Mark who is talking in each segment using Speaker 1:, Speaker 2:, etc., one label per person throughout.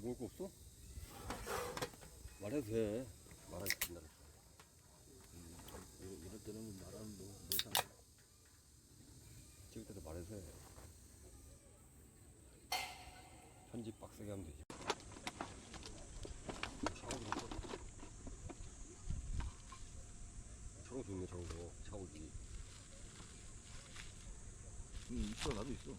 Speaker 1: 먹을 거 없어? 말해도 돼. 말하지 된다.
Speaker 2: 이럴 때는 말하는 뭐 이상해.
Speaker 1: 찍을 때도 말해도 돼. 편집 빡세게 하면 되지. 샤워기 있어? 저런 거 좋네, 저런 거. 샤워기.
Speaker 2: 있어, 나도 있어.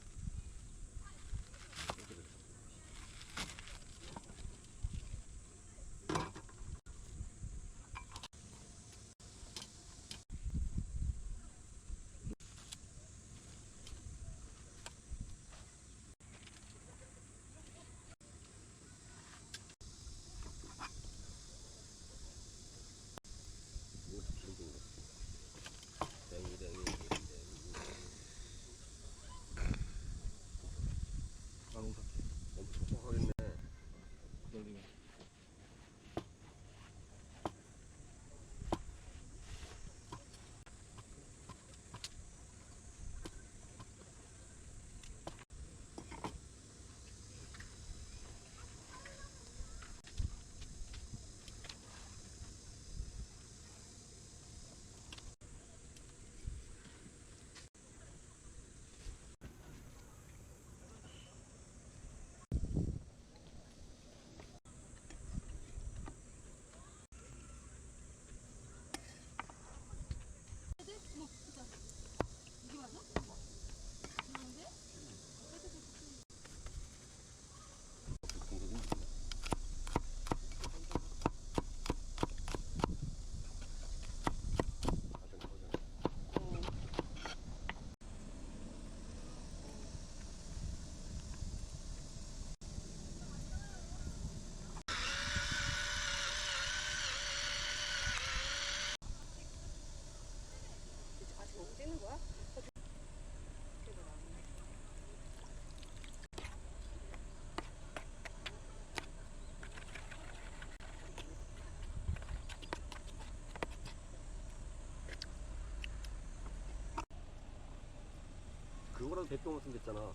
Speaker 2: 나농사
Speaker 1: 엄청 뻑뻑하겠네.
Speaker 2: 기다리고.
Speaker 3: 찍는 거야?
Speaker 1: 그거라도 대병 같은 데 있잖아.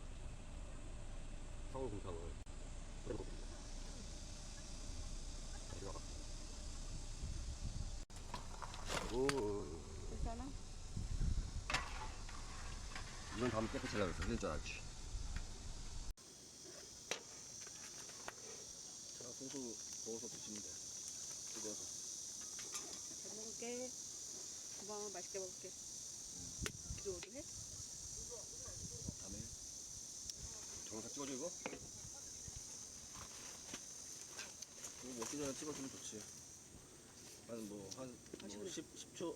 Speaker 1: 상월공상을. 오.
Speaker 3: 괜찮아?
Speaker 1: 이건 다음에 깨끗이 하려고 했어. 그럴 줄 알았지.
Speaker 2: 자, 소스 넣어서 드시면 돼. 뜨거워서.
Speaker 3: 잘 먹을게. 고마워. 맛있게 먹을게. 기도도 해?
Speaker 2: 다음에
Speaker 1: 정상 찍어줘, 이거?
Speaker 2: 이거 먹기 전에 찍어주면 좋지. 한 10초,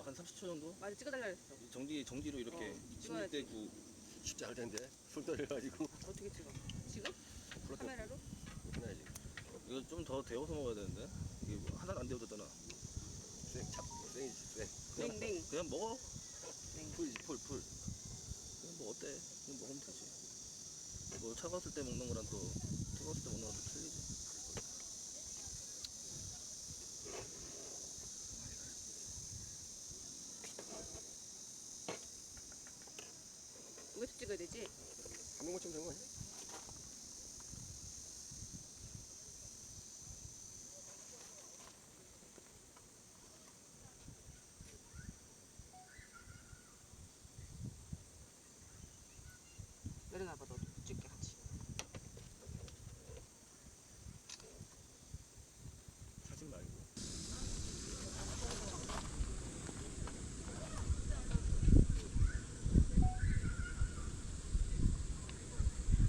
Speaker 2: 한 30초 정도?
Speaker 3: 맞아, 찍어달라 그랬어.
Speaker 2: 정지로 이렇게
Speaker 3: 찍어야지.
Speaker 2: 침입되고.
Speaker 1: 쉽지 않을 텐데. 손 떨려가지고.
Speaker 3: 어떻게 찍어? 지금? 카메라로?
Speaker 1: 해놔야지.
Speaker 2: 이거 좀 더 데워서 먹어야 되는데. 이게 하나도 안 데워졌잖아.
Speaker 1: 쌩이지,
Speaker 3: 냉.
Speaker 2: 그냥 먹어.
Speaker 3: 냉.
Speaker 2: 풀이지, 풀. 그냥 뭐 어때? 그냥 먹으면 되지. 뭐 차가웠을 때 먹는 거랑 또 뜨거웠을 때 먹는 거랑 또 틀리지.
Speaker 3: 이것도 찍어야 되지?
Speaker 1: 한 명만 치면 되는 거 아니야?
Speaker 3: 내려놔봐, 너도 찍게 같이.
Speaker 2: 사진 말고.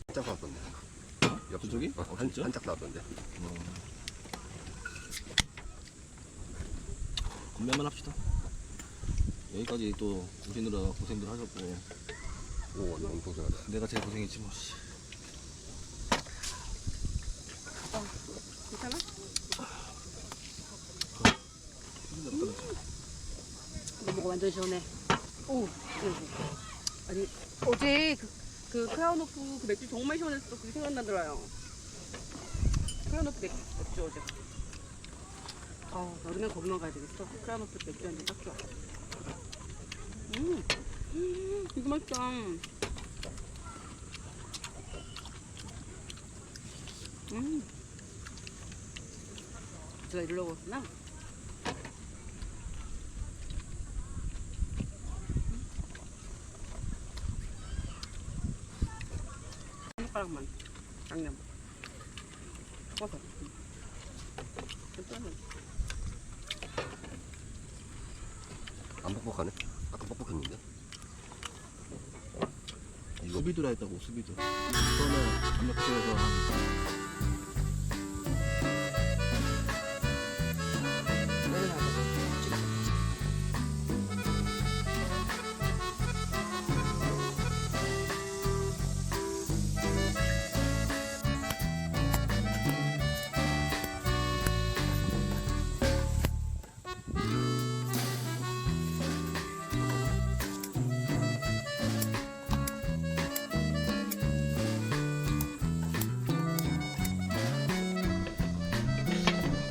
Speaker 1: 한짝 나왔던데.
Speaker 2: 그쪽이? 진짜?
Speaker 1: 한짝 나왔던데.
Speaker 2: 건배만 합시다. 여기까지 또 오시느라 고생들 하셨고.
Speaker 1: 오, 너무 고생하다.
Speaker 2: 내가 제일 고생했지 뭐. 씨.
Speaker 3: 괜찮아? 너 먹어, 완전 시원해. 오, 아니, 어제 그 크라운오프 그 맥주 정말 시원했어. 그게 생각나더라요. 크라운오프 맥주 어제. 여름엔 거기만 가야 되겠어. 크라운오프 맥주 한잔 딱 좋아. 이거 맛있다. 제가 이러려고 했구나. 한 숟가락만 양념 섞어서. 괜찮아.
Speaker 1: 안 뻑뻑하네? 아까 뻑뻑했는데? 이거
Speaker 2: 수비드라 했다고 수비드. 처음에 단백질에서 한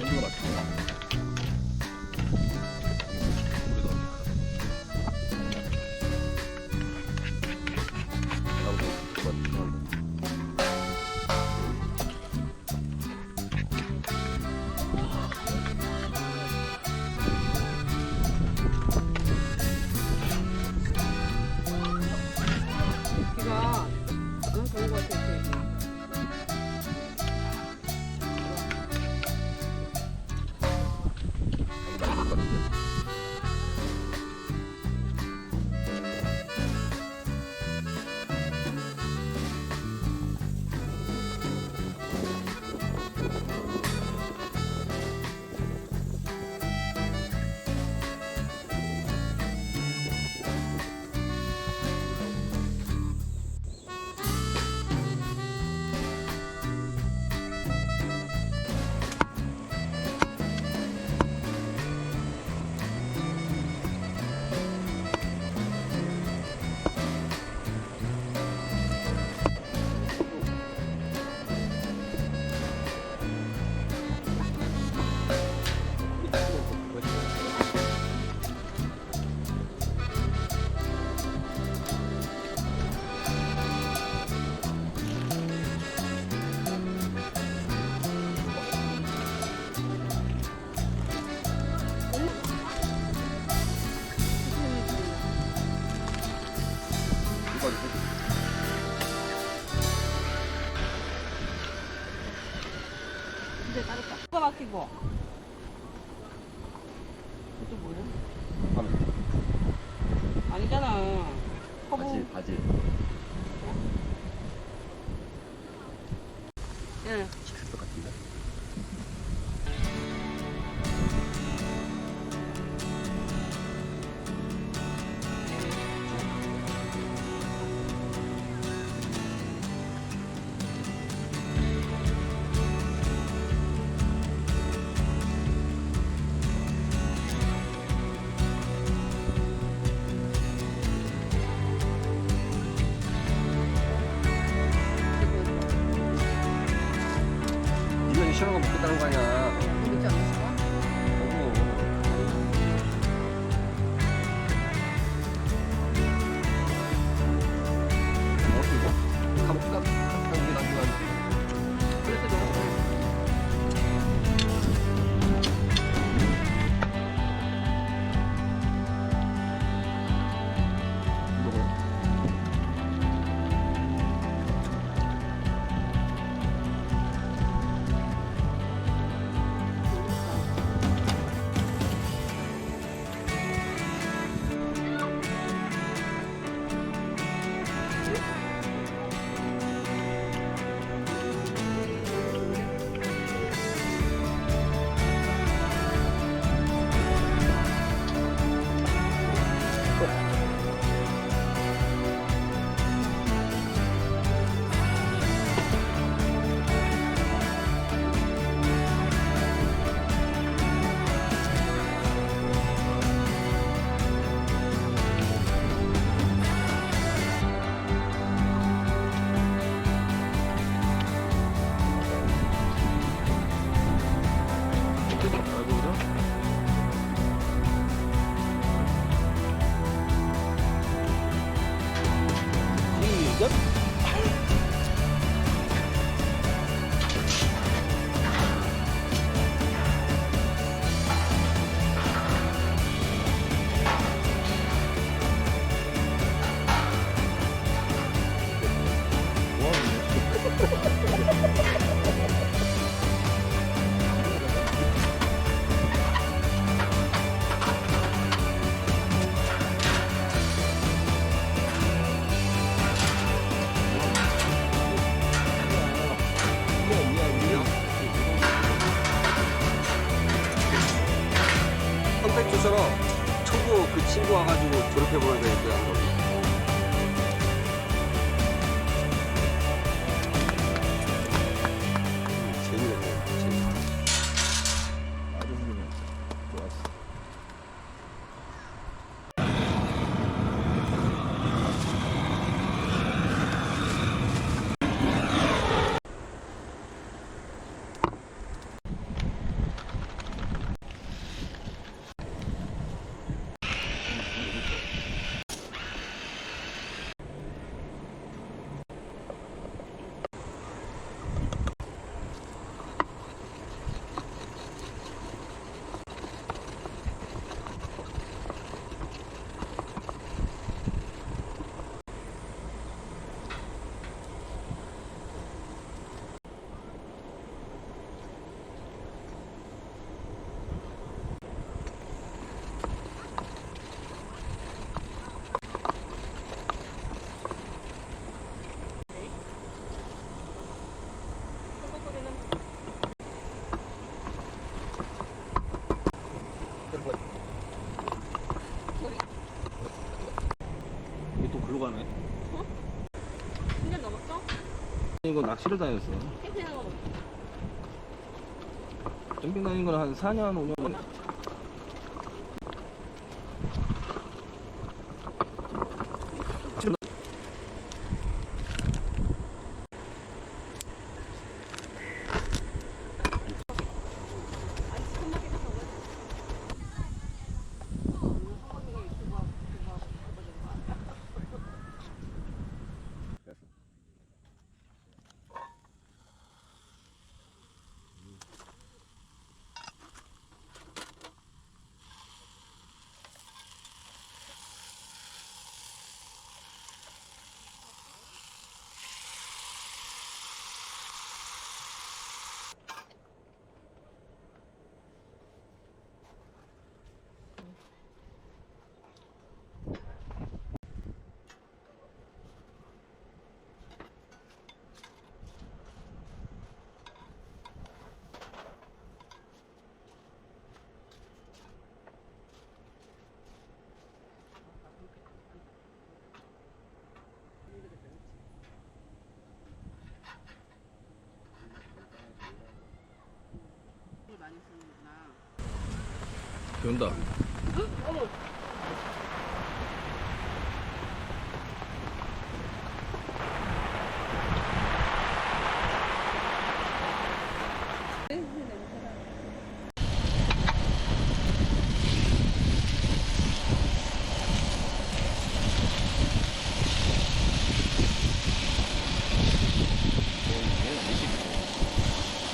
Speaker 1: 이거 맛있다. 우리가 아무튼 그만.
Speaker 3: 비가 응 좋은 것 같아. 이렇게. 근데 따뜻다. 누가 막히고? 이것도 뭐야? 아니잖아. 허브.
Speaker 1: 바질.
Speaker 3: 응.
Speaker 1: 시킬 것 같은데? 이건 시원한 거 먹겠다는 거 아니야.
Speaker 3: 그렇지 않았어?
Speaker 1: 이거 가볼까? 한국에 나중에
Speaker 3: 그래서 넣었어.
Speaker 1: 옆에 보여야 되니까 양념. 재미있네. 재미.
Speaker 2: 아주 훌륭해. 좋았어. 이게 또 글로 가네.
Speaker 3: 1년 넘었어?
Speaker 2: 이거 낚시를 다녔어.
Speaker 3: 캠핑한 거 먹었어.
Speaker 2: 캠핑 다닌 건 한 4년, 5년 만에.
Speaker 3: 많이 쓰는구나.
Speaker 2: 비 온다.
Speaker 3: 어머.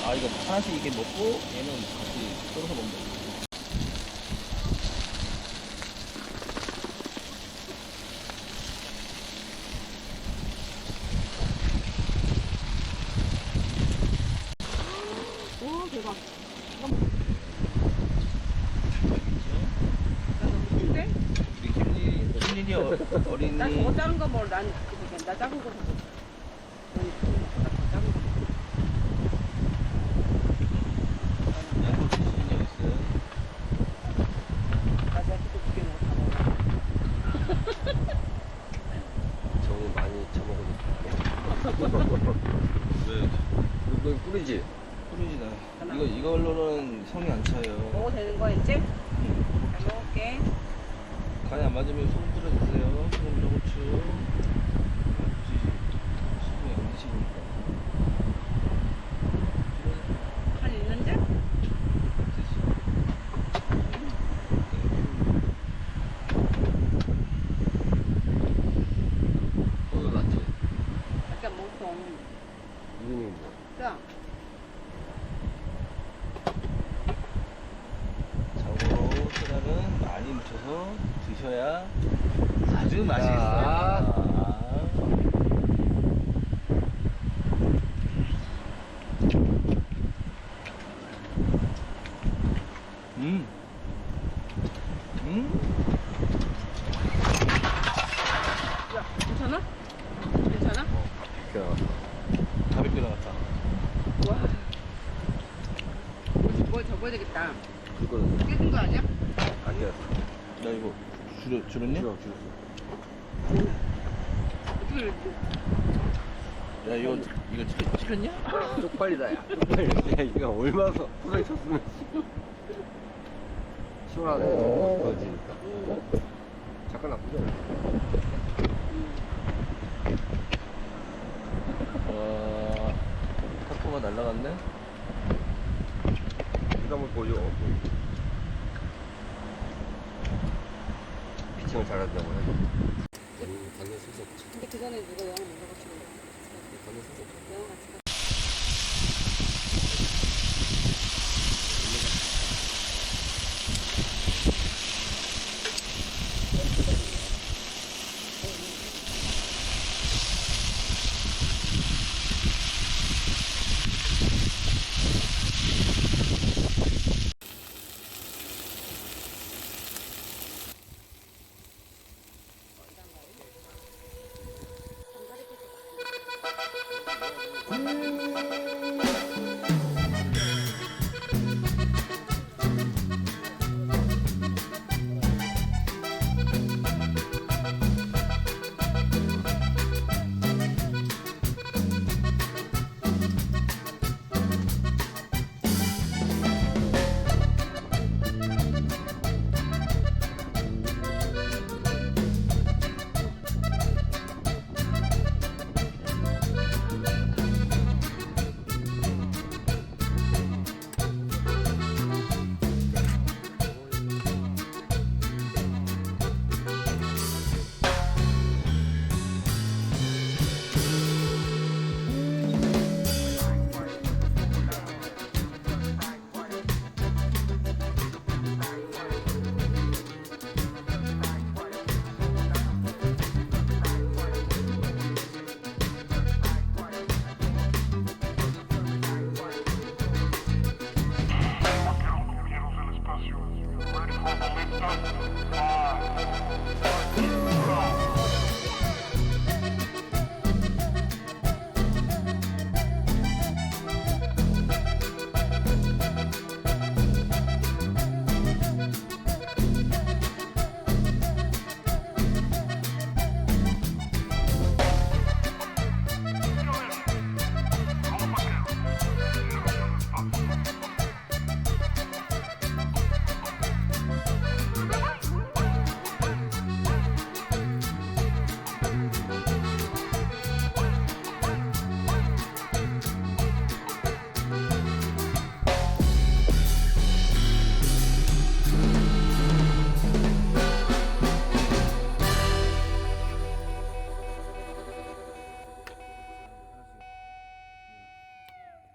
Speaker 2: 아, 이거 하나씩 이렇게 먹고 얘는 같이 썰어서 먹는 거.
Speaker 3: 오, 대박.
Speaker 2: 우리 김리 어린이.
Speaker 3: 난 저거 작은 거 먹어. 난 그거 나 작은 거 먹어. 난 더 작은 거.
Speaker 2: 양꼬치 신경 있어요.
Speaker 3: 나 내가 그거 2개 먹어. 다 먹어.
Speaker 1: 정이 많이 처먹으니까.
Speaker 2: 왜?
Speaker 1: 이거 뿌리지?
Speaker 2: 뿌리지다. 이걸로는 성이 안 차요.
Speaker 3: 먹어도 되는 거야 이제? 잘 먹을게.
Speaker 2: 간이 안 맞으면 소금 뿌려주세요. 소금이랑 후추. 소금이 안 드시니까.
Speaker 3: 간 있는데?
Speaker 1: 오늘 낫지?
Speaker 3: 약간 멍청.
Speaker 1: 이름이 뭐?
Speaker 3: 자,
Speaker 2: 참고로 소라는 많이 묻혀서 드셔야 아주 맛있어요. 음.
Speaker 3: 야, 괜찮아? 괜찮아?
Speaker 1: 그냥
Speaker 2: 가볍게 나갔다.
Speaker 3: 와. 뭘 접어야 되겠다.
Speaker 1: 그거는
Speaker 3: 깨진 거 아니야?
Speaker 1: 아니야.
Speaker 2: 나 이거 줄었니?
Speaker 1: 줄었어.
Speaker 3: 어떻게
Speaker 2: 야 이거 찍혔냐?
Speaker 1: 쪽팔리다, 야. 쪽팔리다. 야, 이거 얼마나 프로에 쳤으면. 시원하네. 더워지니까. 잠깐 나쁘지 않아.
Speaker 2: 와 타코가 날라갔네.
Speaker 1: 이거 한번 보여. 피칭을 잘한다고 해. 당연히 쓸수 없지.
Speaker 3: 근데 그 전에 누가 영화 먼저 같이 보려?
Speaker 1: 당연히 쓸수 없지.
Speaker 3: 영화 같이 가.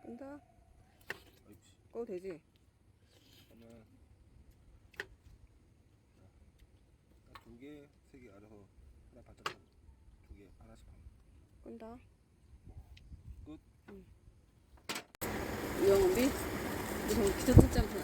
Speaker 3: 끈다? 꺼도 되지?
Speaker 2: 그러면 두 개, 세 개 알아서 하나 반짝 두개 하나씩 하면
Speaker 3: 끈다.
Speaker 2: 끝.
Speaker 3: 이영은비? 우선 기초 듣지 않고